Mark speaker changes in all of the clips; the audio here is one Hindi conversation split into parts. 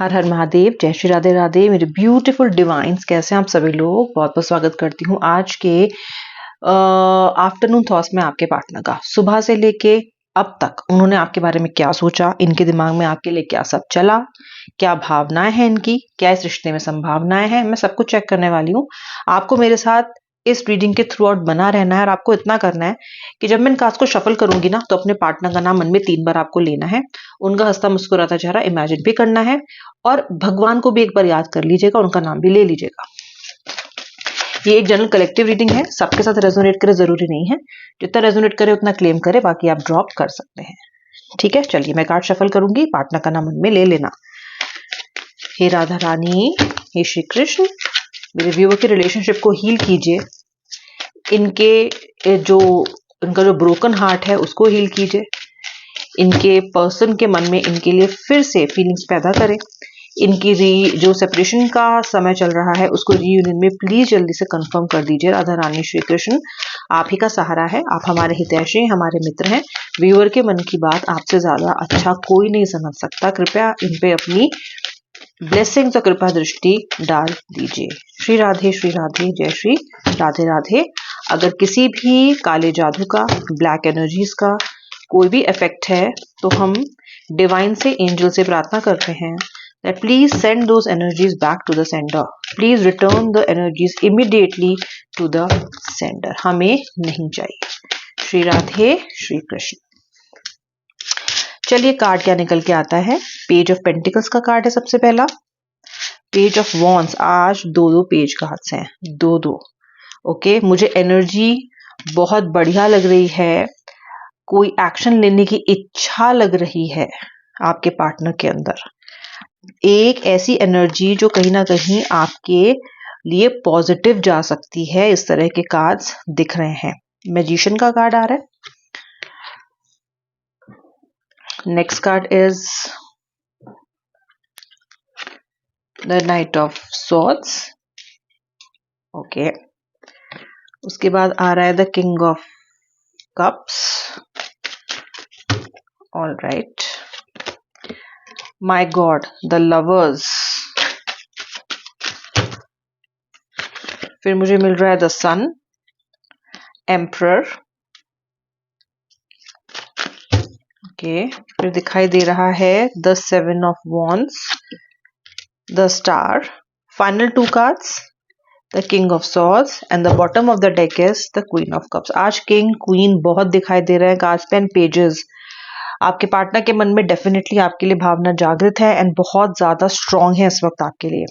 Speaker 1: हर हर महादेव, जय श्री राधे राधे मेरे ब्यूटीफुल डिवाइन्स। कैसे हैं आप सभी लोग? बहुत बहुत स्वागत करती हूँ आज के आफ्टरनून थॉट्स में आपके पार्टनर का। सुबह से लेके अब तक उन्होंने आपके बारे में क्या सोचा, इनके दिमाग में आपके लिए क्या सब चला, क्या भावनाएं हैं इनकी, क्या इस रिश्ते में संभावनाएं हैं, मैं सब कुछ चेक करने वाली हूँ। आपको मेरे साथ इस रीडिंग के थ्रू आउट बना रहना है और आपको इतना करना है कि जब मैं इन कार्ड्स को शफल करूंगी ना, तो अपने पार्टनर का नाम मन में 3 बार आपको लेना है, उनका हंसता मुस्कुराता चेहरा इमेजिन भी करना है और भगवान को भी एक बार याद कर लीजिएगा, उनका नाम भी ले लीजिएगा। ये एक जनरल कलेक्टिव रीडिंग है, सबके साथ रेजोनेट करे जरूरी नहीं है, जितना रेजोनेट करे उतना क्लेम करे, बाकी आप ड्रॉप कर सकते हैं। ठीक है, चलिए मैं कार्ड शफल करूंगी, पार्टनर का नाम मन में ले लेना। हे राधा रानी, हे श्री कृष्ण, मेरे व्यूअर के रिलेशनशिप को हील कीजिए, इनका जो ब्रोकन हार्ट है उसको हील कीजिए, इनके पर्सन के मन में इनके लिए फिर से फीलिंग्स पैदा करें, इनकी जो सेपरेशन का समय चल रहा है उसको रीयूनियन में प्लीज जल्दी से कंफर्म कर दीजिए। राधा रानी श्री कृष्ण, आप ही का सहारा है, आप हमारे हितैषी, हमारे मित्र हैं। व्यूअर के मन की बात आपसे ज्यादा अच्छा कोई नहीं समझ सकता, कृपया इन पे अपनी ब्लेसिंग्स और कृपा दृष्टि डाल दीजिए। श्री राधे, जय श्री राधे राधे। अगर किसी भी काले जादू का, ब्लैक एनर्जीज का कोई भी इफेक्ट है तो हम डिवाइन से, एंजल से प्रार्थना करते हैं that please send those energies back to the sender. Please return the energies immediately to the sender. हमें नहीं चाहिए। श्री राधे श्री कृष्ण। चलिए कार्ड क्या निकल के आता है। पेज ऑफ पेंटिकल्स का कार्ड है सबसे पहला, पेज ऑफ वॉन्ड्स। आज दो पेज कार्ड्स हैं, दो। ओके, मुझे एनर्जी बहुत बढ़िया लग रही है, कोई एक्शन लेने की इच्छा लग रही है आपके पार्टनर के अंदर, एक ऐसी एनर्जी जो कहीं ना कहीं आपके लिए पॉजिटिव जा सकती है। इस तरह के कार्ड्स दिख रहे हैं। मैजिशियन का कार्ड आ रहा है। Next card is the night of swords. Okay, उसके बाद आ रहा है the king of cups. All right, my God, the lovers. फिर मुझे मिल रहा है द सन, एम्परर। ओके, फिर दिखाई दे रहा है the 7 of wands, the star. Final 2 cards, the king of swords and the bottom of the deck is the queen of cups. आज किंग क्वीन बहुत दिखाई दे रहे हैं कार्ड्स पे एंड पेजेस। आपके पार्टनर के मन में डेफिनेटली आपके लिए भावना जागृत है एंड बहुत ज्यादा स्ट्रांग है इस वक्त आपके लिए।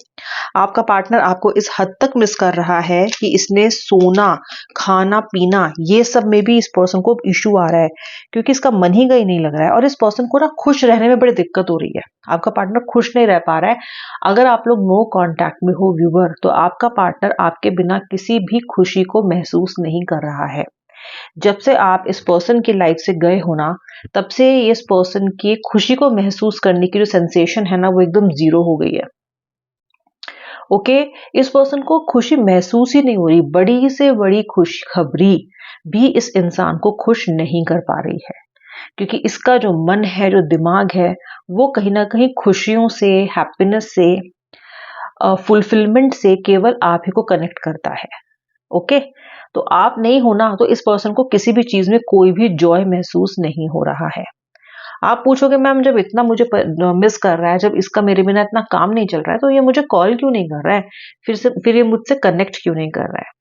Speaker 1: आपका पार्टनर आपको इस हद तक मिस कर रहा है कि इसने सोना, खाना पीना, ये सब में भी इस पर्सन को इश्यू आ रहा है, क्योंकि इसका मन ही कहीं नहीं लग रहा है और इस पर्सन को ना खुश रहने में बड़ी दिक्कत हो रही है। आपका पार्टनर खुश नहीं रह पा रहा है। अगर आप लोग नो कांटेक्ट में हो व्यूअर, तो आपका पार्टनर आपके बिना किसी भी खुशी को महसूस नहीं कर रहा है। जब से आप इस पर्सन की लाइफ से गए हो ना, तब से इस पर्सन की खुशी को महसूस करने की जो सेंसेशन है ना, वो एकदम जीरो हो गई है। ओके, इस पर्सन को खुशी महसूस ही नहीं हो रही। बड़ी से बड़ी खुशखबरी भी इस इंसान को खुश नहीं कर पा रही है, क्योंकि इसका जो मन है, जो दिमाग है, वो कहीं ना कहीं खुशियों से, हैप्पीनेस से, फुलफिलमेंट से केवल आप ही को कनेक्ट करता है। ओके, तो आप नहीं होना तो इस पर्सन को किसी भी चीज में कोई भी जॉय महसूस नहीं हो रहा है। आप पूछोगे मैम, जब इतना मुझे मिस कर रहा है, जब इसका मेरे बिना इतना काम नहीं चल रहा है, तो ये मुझे कॉल क्यों नहीं कर रहा है, फिर ये मुझसे कनेक्ट क्यों नहीं कर रहा है?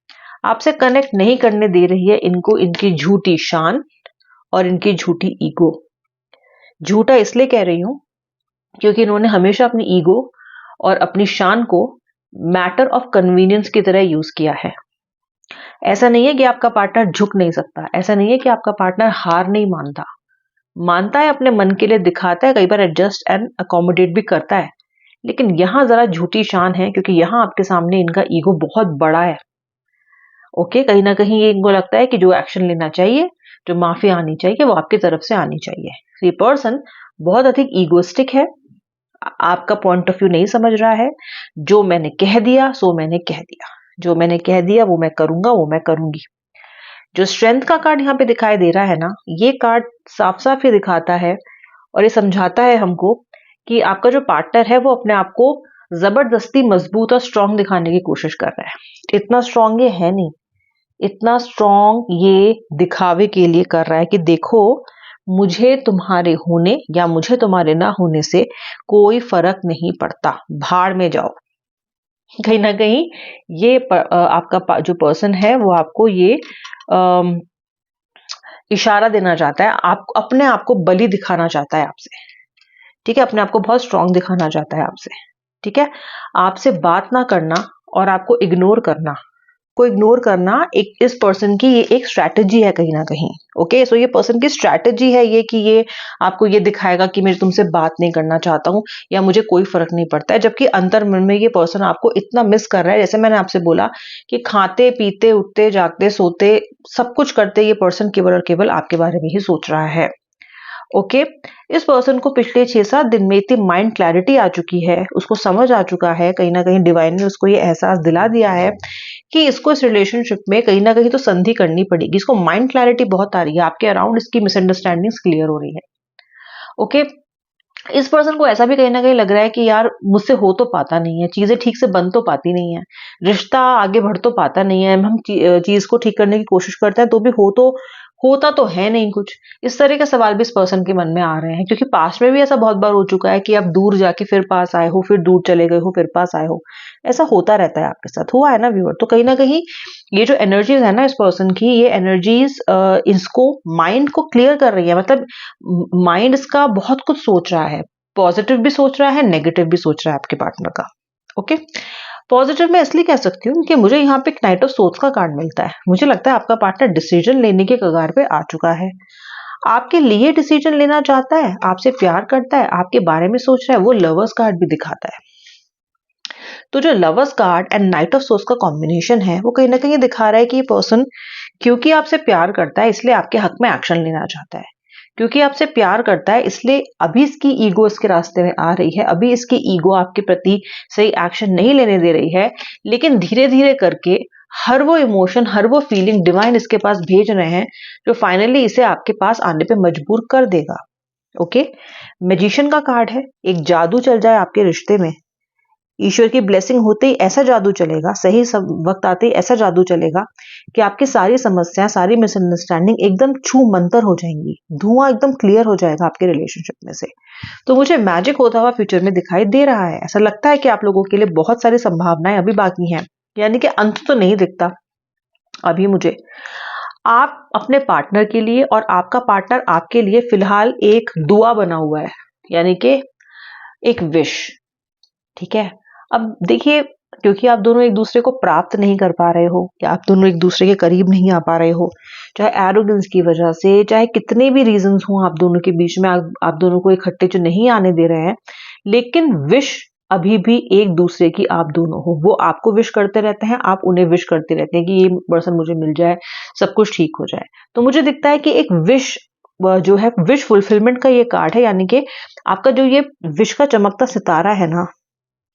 Speaker 1: आपसे कनेक्ट नहीं करने दे रही है इनको इनकी झूठी शान और इनकी झूठी ईगो। झूठा इसलिए कह रही हूं क्योंकि इन्होंने हमेशा अपनी ईगो और अपनी शान को मैटर ऑफ कन्वीनियंस की तरह यूज किया है। ऐसा नहीं है कि आपका पार्टनर झुक नहीं सकता, ऐसा नहीं है कि आपका पार्टनर हार नहीं मानता है, अपने मन के लिए दिखाता है, कई बार एडजस्ट एंड अकोमोडेट भी करता है, लेकिन यहां जरा झूठी शान है, क्योंकि यहां आपके सामने इनका ईगो बहुत बड़ा है। ओके, कहीं ना कहीं ये इनको लगता है कि जो एक्शन लेना चाहिए, जो माफी आनी चाहिए, वो आपकी तरफ से आनी चाहिए। ये पर्सन बहुत अधिक ईगोस्टिक है, आपका पॉइंट ऑफ व्यू नहीं समझ रहा है। जो मैंने कह दिया सो मैंने कह दिया, जो मैंने कह दिया वो मैं करूंगा, वो मैं करूंगी। जो स्ट्रेंथ का कार्ड यहाँ पे दिखाई दे रहा है ना, ये कार्ड साफ साफ ये दिखाता है और ये समझाता है हमको कि आपका जो पार्टनर है वो अपने आप को जबरदस्ती मजबूत और स्ट्रांग दिखाने की कोशिश कर रहा है। इतना स्ट्रांग ये है नहीं, इतना स्ट्रांग ये दिखावे के लिए कर रहा है कि देखो, मुझे तुम्हारे होने या मुझे तुम्हारे ना होने से कोई फर्क नहीं पड़ता, भाड़ में जाओ। कहीं ना कहीं ये आपका जो पर्सन है वो आपको ये इशारा देना चाहता है, आप अपने आप को बलि दिखाना चाहता है आपसे। ठीक है, अपने आप को बहुत स्ट्रांग दिखाना चाहता है आपसे। ठीक है, आपसे बात ना करना और आपको इग्नोर करना, को इग्नोर करना एक इस पर्सन की ये एक स्ट्रैटेजी है कहीं ना कहीं। ओके, सो ये पर्सन की स्ट्रैटेजी है ये कि ये आपको ये दिखाएगा कि मैं तुमसे बात नहीं करना चाहता हूँ या मुझे कोई फर्क नहीं पड़ता है, जबकि अंतर मन में ये पर्सन आपको इतना मिस कर रहा है। जैसे मैंने आपसे बोला कि खाते पीते उठते जागते सोते सब कुछ करते ये पर्सन केवल और केवल आपके बारे में ही सोच रहा है। ओके, इस पर्सन को पिछले 6-7 दिन में इतनी माइंड क्लैरिटी आ चुकी है, उसको समझ आ चुका है, कहीं ना कहीं डिवाइन ने उसको ये एहसास दिला दिया है कि इसको इस रिलेशनशिप में कहीं ना कहीं तो संधि करनी पड़ेगी। इसको माइंड क्लैरिटी बहुत आ रही है, आपके अराउंड इसकी मिसअंडरस्टैंडिंग्स क्लियर हो रही है। ओके, इस पर्सन को ऐसा भी कहीं ना कहीं लग रहा है कि यार मुझसे हो तो पाता नहीं है, चीजें ठीक से बन तो पाती नहीं है, रिश्ता आगे बढ़ तो पाता नहीं है, हम चीज को ठीक करने की कोशिश करते हैं तो भी होता तो है नहीं कुछ। इस तरह के सवाल भी इस पर्सन के मन में आ रहे हैं, क्योंकि पास्ट में भी ऐसा बहुत बार हो चुका है कि आप दूर जाके फिर पास आए हो, फिर दूर चले गए हो, फिर पास आए हो। ऐसा होता रहता है, आपके साथ हुआ है ना व्यूअर। तो कहीं ना कहीं ये जो एनर्जीज है ना इस पर्सन की, ये एनर्जीज इसको माइंड को क्लियर कर रही है। मतलब माइंड इसका बहुत कुछ सोच रहा है, पॉजिटिव भी सोच रहा है, नेगेटिव भी सोच रहा है आपके पार्टनर का। ओके, पॉजिटिव मैं इसलिए कह सकती हूँ कि मुझे यहाँ पे एक नाइट ऑफ सोर्ड्स का कार्ड मिलता है। मुझे लगता है आपका पार्टनर डिसीजन लेने के कगार पे आ चुका है, आपके लिए डिसीजन लेना चाहता है, आपसे प्यार करता है, आपके बारे में सोच रहा है। वो लवर्स कार्ड भी दिखाता है। तो जो lovers card and night of swords का कॉम्बिनेशन है वो कहीं ना कहीं दिखा रहा है कि ये पर्सन क्योंकि आपसे प्यार करता है इसलिए आपके हक में एक्शन लेना चाहता है, क्योंकि आपसे प्यार करता है इसलिए अभी इसकी ईगो इसके रास्ते में आ रही है, अभी इसकी ईगो आपके प्रति सही एक्शन नहीं लेने दे रही है, लेकिन धीरे धीरे करके हर वो इमोशन, हर वो फीलिंग डिवाइन इसके पास भेज रहे हैं जो फाइनली इसे आपके पास आने पे मजबूर कर देगा। ओके, मैजिशियन का कार्ड है, एक जादू चल जाए आपके रिश्ते में, ईश्वर की ब्लेसिंग होते ही ऐसा जादू चलेगा, सही सब वक्त आते ही ऐसा जादू चलेगा कि आपकी सारी समस्याएं, सारी मिसअंडरस्टैंडिंग एकदम छू मंतर हो जाएंगी, धुआं एकदम क्लियर हो जाएगा आपके रिलेशनशिप में से। तो मुझे मैजिक होता हुआ फ्यूचर में दिखाई दे रहा है। ऐसा लगता है कि आप लोगों के लिए बहुत सारी संभावनाएं अभी बाकी हैं, यानी कि अंत तो नहीं दिखता अभी मुझे। आप अपने पार्टनर के लिए और आपका पार्टनर आपके लिए फिलहाल एक दुआ बना हुआ है, यानी कि एक विश। ठीक है, अब देखिए, क्योंकि आप दोनों एक दूसरे को प्राप्त नहीं कर पा रहे हो या आप दोनों एक दूसरे के करीब नहीं आ पा रहे हो, चाहे एरोगेंस की वजह से, चाहे कितने भी रीजंस हो आप दोनों के बीच में, आप दोनों को इकट्ठे जो नहीं आने दे रहे हैं, लेकिन विश अभी भी एक दूसरे की आप दोनों हो। वो आपको विश करते रहते हैं, आप उन्हें विश करते रहते हैं कि ये पर्सन मुझे मिल जाए, सब कुछ ठीक हो जाए। तो मुझे दिखता है कि एक विश जो है, विश फुलफिलमेंट का ये कार्ड है, यानी कि आपका जो ये विश का चमकता सितारा है ना,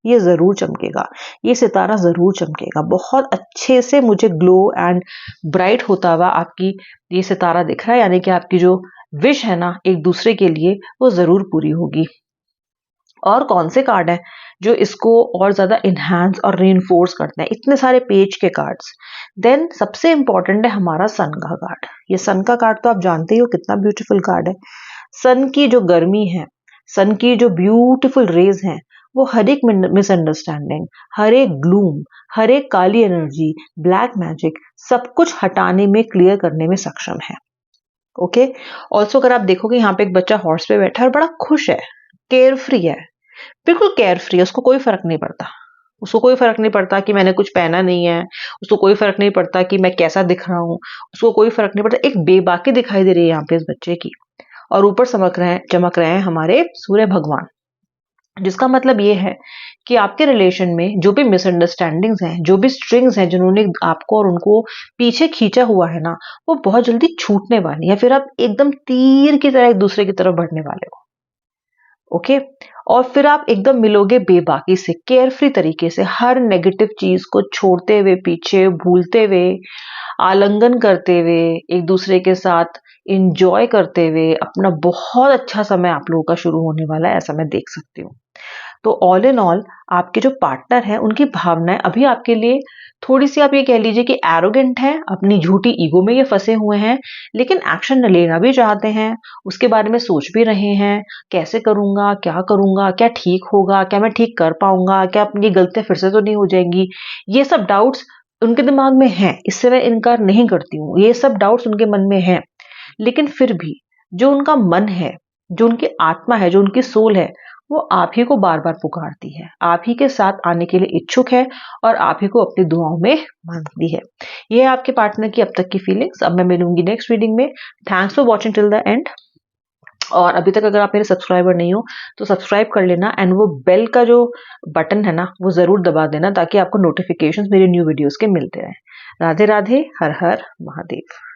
Speaker 1: ये जरूर चमकेगा, ये सितारा जरूर चमकेगा। बहुत अच्छे से मुझे ग्लो एंड ब्राइट होता हुआ आपकी ये सितारा दिख रहा है, यानी कि आपकी जो विश है ना एक दूसरे के लिए, वो जरूर पूरी होगी। और कौन से कार्ड हैं जो इसको और ज्यादा इनहांस और रीइंफोर्स करते हैं? इतने सारे पेज के कार्ड्स। देन सबसे इंपॉर्टेंट है हमारा सन का कार्ड। ये सन का कार्ड तो आप जानते ही हो कितना ब्यूटीफुल कार्ड है। सन की जो गर्मी है, सन की जो ब्यूटीफुल रेज हैं, वो हर एक मिसअंडरस्टैंडिंग, हर एक ग्लूम, हर एक काली एनर्जी, ब्लैक मैजिक, सब कुछ हटाने में, क्लियर करने में सक्षम है। ओके, ऑल्सो अगर आप देखोगे यहाँ पे एक बच्चा हॉर्स पे बैठा है और बड़ा खुश है, केयर फ्री है, बिल्कुल केयर फ्री है, उसको कोई फर्क नहीं पड़ता। उसको कोई फर्क नहीं पड़ता कि मैंने कुछ पहना नहीं है, उसको कोई फर्क नहीं पड़ता कि मैं कैसा दिख रहा हूँ, उसको कोई फर्क नहीं पड़ता। एक बेबाकी दिखाई दे रही है यहाँ पे इस बच्चे की। और ऊपर चमक रहे हैं हमारे सूर्य भगवान, जिसका मतलब ये है कि आपके रिलेशन में जो भी मिसअंडरस्टैंडिंग्स हैं, जो भी स्ट्रिंग्स हैं जिन्होंने आपको और उनको पीछे खींचा हुआ है ना, वो बहुत जल्दी छूटने वाली है। फिर आप एकदम तीर की तरह एक दूसरे की तरफ बढ़ने वाले हो। ओके, और फिर आप एकदम मिलोगे बेबाकी से, केयरफ्री तरीके से, हर नेगेटिव चीज को छोड़ते हुए, पीछे भूलते हुए, आलिंगन करते हुए, एक दूसरे के साथ एंजॉय करते हुए अपना बहुत अच्छा समय आप लोगों का शुरू होने वाला है, ऐसा मैं देख सकती हूँ। तो ऑल इन ऑल आपके जो पार्टनर हैं उनकी भावनाएं अभी आपके लिए थोड़ी-सी आप ये कह लीजिए कि एरोगेंट हैं, अपनी झूठी ईगो में ये फँसे हुए हैं, लेकिन एक्शन लेना भी चाहते हैं, उसके बारे में सोच भी रहे हैं, कैसे करूँगा, क्या करूँगा, क्या ठीक होगा, क्या मैं ठीक कर पाऊँगा, क्या अपनी गलतियाँ फिर से तो नहीं हो जाएँगी? ये सब डाउट्स उनके दिमाग में हैं, इससे मैं इनकार नहीं करती हूँ, ये सब डाउट्स उनके मन में हैं। लेकिन फिर भी जो उनका मन है, जो उनकी आत्मा है, जो उनकी सोल है, वो आप ही को बार-बार पुकारती है। आप ही के साथ आने के लिए इच्छुक है और आप ही को अपनी दुआओं में माँगती है। ये है आपके पार्टनर की अब तक की फीलिंग्स। अब मैं मिलूँगी नेक्स्ट रीडिंग में। Thanks for watching till the end. और अभी तक अगर आप मेरे सब्सक्राइबर नहीं हो, तो सब्सक्राइब कर लेना एंड वो बेल का जो बटन है ना, वो ज़रूर दबा देना ताकि आपको नोटिफ़िकेशंस मेरी न्यू वीडियोज़ के मिलते रहें। राधे-राधे, हर हर महादेव।